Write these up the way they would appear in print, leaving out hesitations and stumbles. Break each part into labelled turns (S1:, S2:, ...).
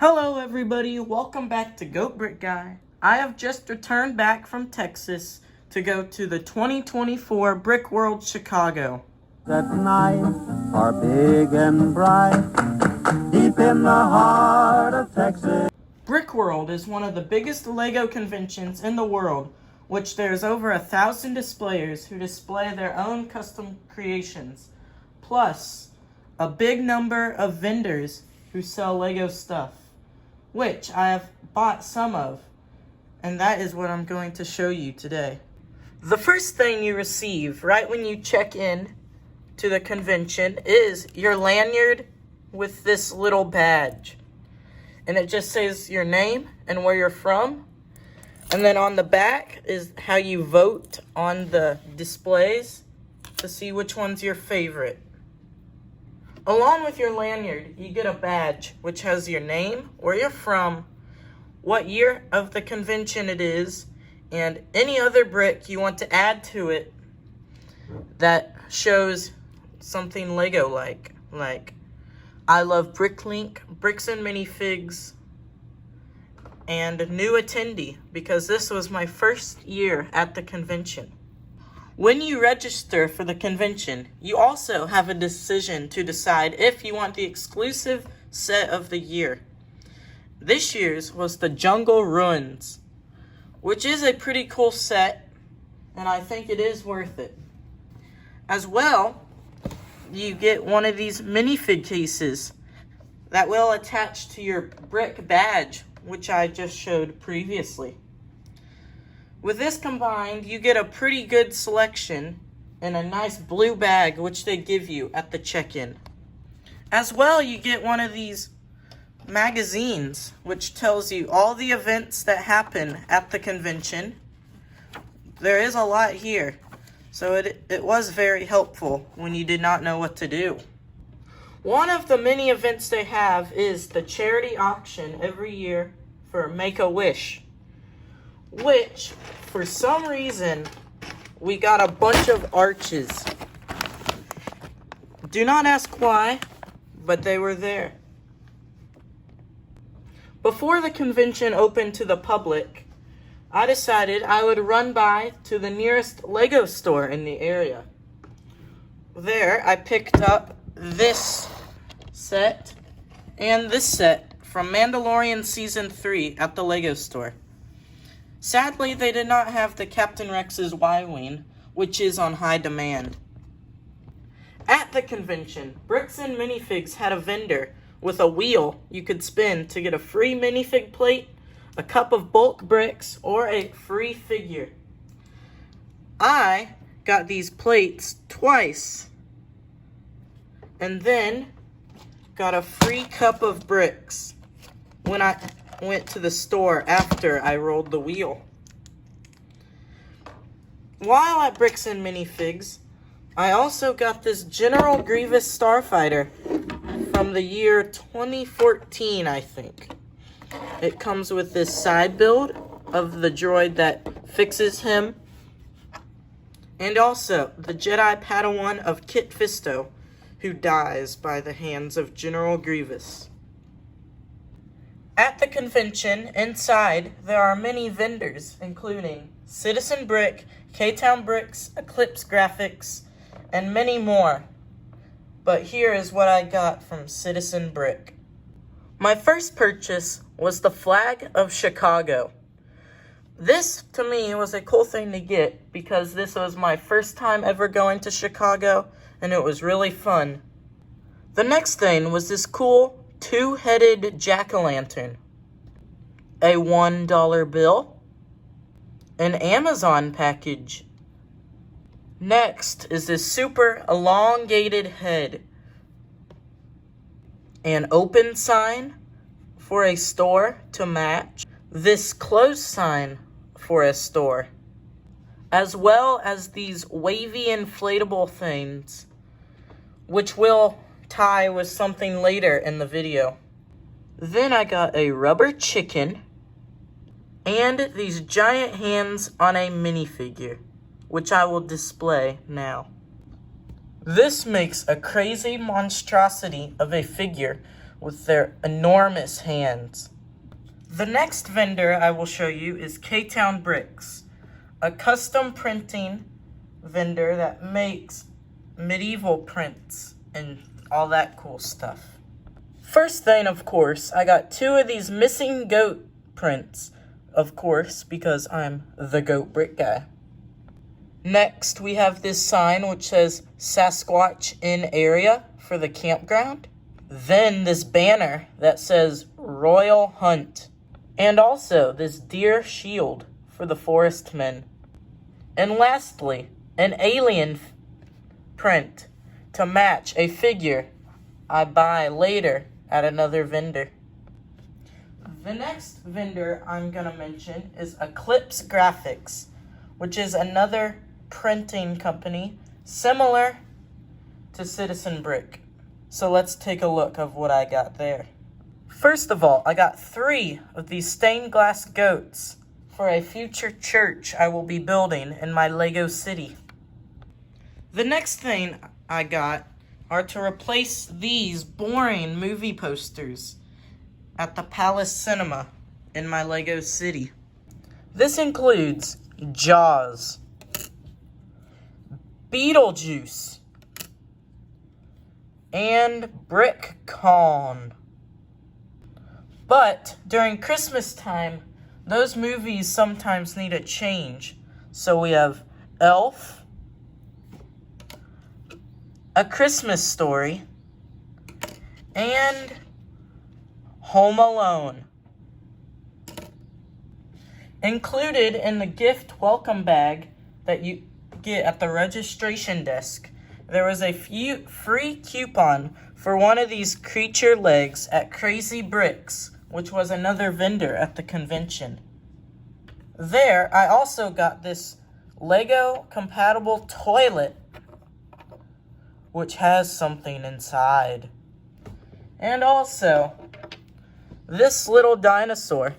S1: Hello everybody, welcome back to Goat Brick Guy. I have just returned back from Texas to go to the 2024 Brickworld Chicago.
S2: At night are big and bright, deep in the heart of Texas.
S1: Brickworld is one of the biggest LEGO conventions in the world, which there's over 1,000 displayers who display their own custom creations, plus a big number of vendors who sell LEGO stuff, which I have bought some of, and that is what I'm going to show you today. The first thing you receive right when you check in to the convention is your lanyard with this little badge. And it just says your name and where you're from. And then on the back is how you vote on the displays to see which one's your favorite. Along with your lanyard, you get a badge which has your name, where you're from, what year of the convention it is, and any other brick you want to add to it that shows something Lego-like. Like, I love Bricklink, Bricks and Minifigs, and new attendee, because this was my first year at the convention. When you register for the convention, you also have a decision to decide if you want the exclusive set of the year. This year's was the Jungle Ruins, which is a pretty cool set, and I think it is worth it. As well, you get one of these minifig cases that will attach to your brick badge, which I just showed previously. With this combined, you get a pretty good selection and a nice blue bag, which they give you at the check-in. As well, you get one of these magazines, which tells you all the events that happen at the convention. There is a lot here, so it was very helpful when you did not know what to do. One of the many events they have is the charity auction every year for Make-A-Wish, which, for some reason, we got a bunch of arches. Do not ask why, but they were there. Before the convention opened to the public, I decided I would run by to the nearest LEGO store in the area. There, I picked up this set and this set from Mandalorian Season 3 at the LEGO store. Sadly, they did not have the Captain Rex's Y-Wing, which is on high demand. At the convention, Bricks and Minifigs had a vendor with a wheel you could spin to get a free minifig plate, a cup of bulk bricks, or a free figure. I got these plates twice, and then got a free cup of bricks when I went to the store after I rolled the wheel. While at Bricks and Minifigs, I also got this General Grievous Starfighter from the year 2014, I think. It comes with this side build of the droid that fixes him, and also the Jedi Padawan of Kit Fisto, who dies by the hands of General Grievous. At the convention, inside, there are many vendors, including Citizen Brick, K-Town Bricks, Eclipse Graphics, and many more. But here is what I got from Citizen Brick. My first purchase was the Flag of Chicago. This, to me, was a cool thing to get because this was my first time ever going to Chicago, and it was really fun. The next thing was this cool two-headed jack-o'-lantern, a $1 bill, an Amazon package. Next is this super elongated head, an open sign for a store to match, this closed sign for a store, as well as these wavy inflatable things, which will tie with something later in the video. Then I got a rubber chicken and these giant hands on a minifigure, which I will display now. This makes a crazy monstrosity of a figure with their enormous hands. The next vendor I will show you is K-Town Bricks, a custom printing vendor that makes medieval prints and all that cool stuff. First thing, of course, I got 2 of these missing goat prints, of course, because I'm the goat brick guy. Next, we have this sign which says Sasquatch in area for the campground. Then this banner that says Royal Hunt. And also this deer shield for the forest men. And lastly, an alien print to match a figure I buy later at another vendor. The next vendor I'm going to mention is Eclipse Graphics, which is another printing company similar to Citizen Brick. So let's take a look of what I got there. First of all, I got 3 of these stained glass goats for a future church I will be building in my Lego city. The next thing I got are to replace these boring movie posters at the Palace Cinema in my Lego city. This includes Jaws, Beetlejuice, and BrickCon. But during Christmas time, those movies sometimes need a change. So we have Elf, A Christmas Story, and Home Alone. Included in the gift welcome bag that you get at the registration desk, there was a free coupon for one of these creature legs at Crazy Bricks, which was another vendor at the convention. There, I also got this Lego compatible toilet, which has something inside. And also, this little dinosaur,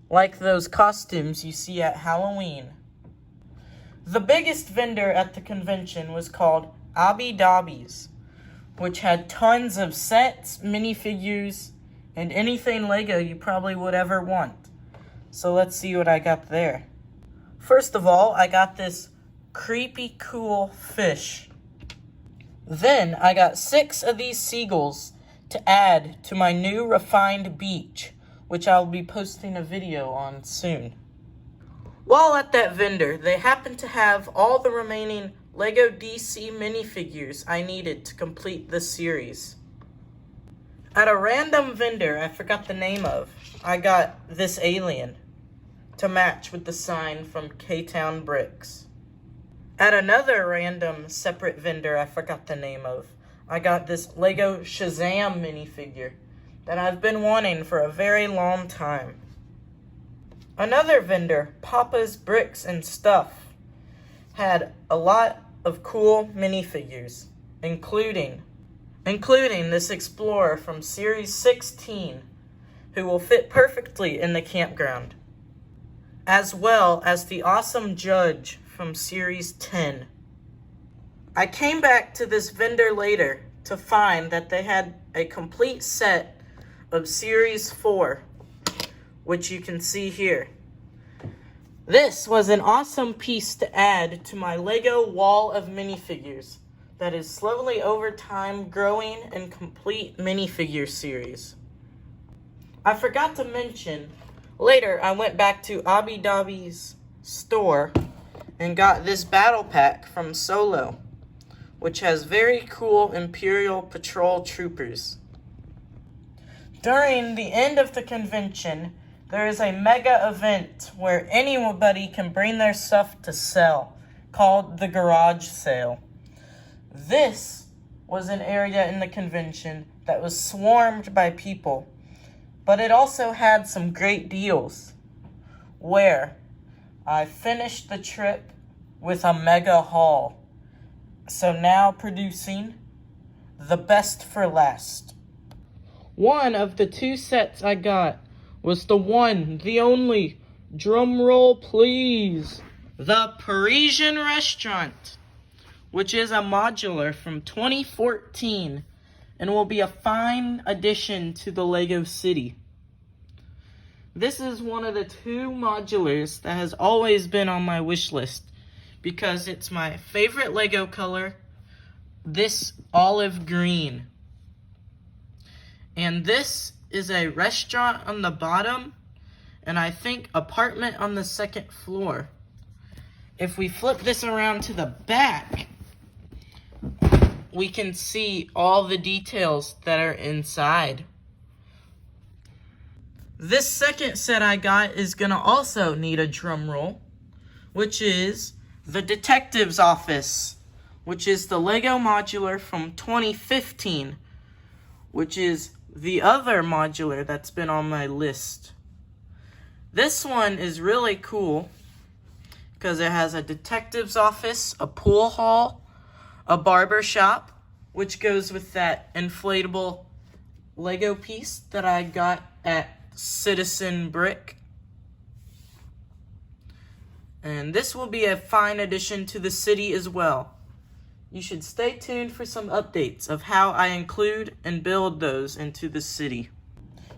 S1: like those costumes you see at Halloween. The biggest vendor at the convention was called Abby Dobby's, which had tons of sets, minifigures, and anything Lego you probably would ever want. So let's see what I got there. First of all, I got this creepy cool fish. Then I got 6 of these seagulls to add to my new refined beach, which I'll be posting a video on soon. While at that vendor, they happened to have all the remaining Lego DC minifigures I needed to complete this series. At a random vendor I forgot the name of, I got this alien to match with the sign from K-Town Bricks. At another random separate vendor I forgot the name of, I got this Lego Shazam minifigure that I've been wanting for a very long time. Another vendor, Papa's Bricks and Stuff, had a lot of cool minifigures, including this Explorer from Series 16, who will fit perfectly in the campground, as well as the awesome Judge from Series 10. I came back to this vendor later to find that they had a complete set of Series 4, which you can see here. This was an awesome piece to add to my Lego wall of minifigures that is slowly over time growing and complete minifigure series. I forgot to mention, later I went back to Abby Dobby's store and got this battle pack from Solo, which has very cool Imperial Patrol troopers. During the end of the convention, there is a mega event where anybody can bring their stuff to sell, called the garage sale. This was an area in the convention that was swarmed by people, but it also had some great deals, where I finished the trip with a mega haul. So now producing the best for last. One of the 2 sets I got was the one, the only, drum roll please, the Parisian Restaurant, which is a modular from 2014 and will be a fine addition to the Lego city. This is one of the 2 modulars that has always been on my wish list because it's my favorite Lego color, this olive green. And this is a restaurant on the bottom, and I think apartment on the 2nd floor. If we flip this around to the back, we can see all the details that are inside. This second set I got is gonna also need a drum roll, which is the detective's office, which is the Lego modular from 2015, which is the other modular that's been on my list. This one is really cool because it has a detective's office, a pool hall, a barber shop, which goes with that inflatable Lego piece that I got at Citizen Brick. And this will be a fine addition to the city as well. You should stay tuned for some updates of how I include and build those into the city.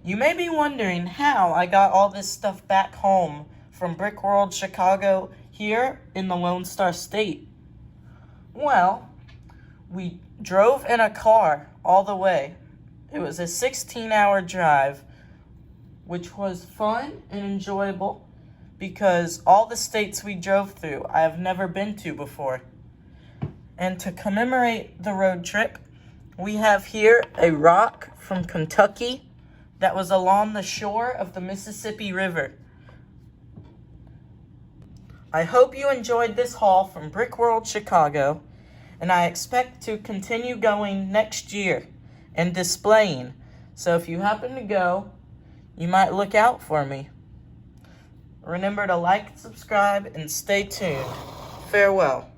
S1: You may be wondering how I got all this stuff back home from Brickworld, Chicago, here in the Lone Star State. Well, we drove in a car all the way. It was a 16-hour drive, which was fun and enjoyable because all the states we drove through I have never been to before. And to commemorate the road trip, we have here a rock from Kentucky that was along the shore of the Mississippi River. I hope you enjoyed this haul from Brickworld, Chicago, and I expect to continue going next year and displaying. So if you happen to go, you might look out for me. Remember to like, subscribe, and stay tuned. Farewell.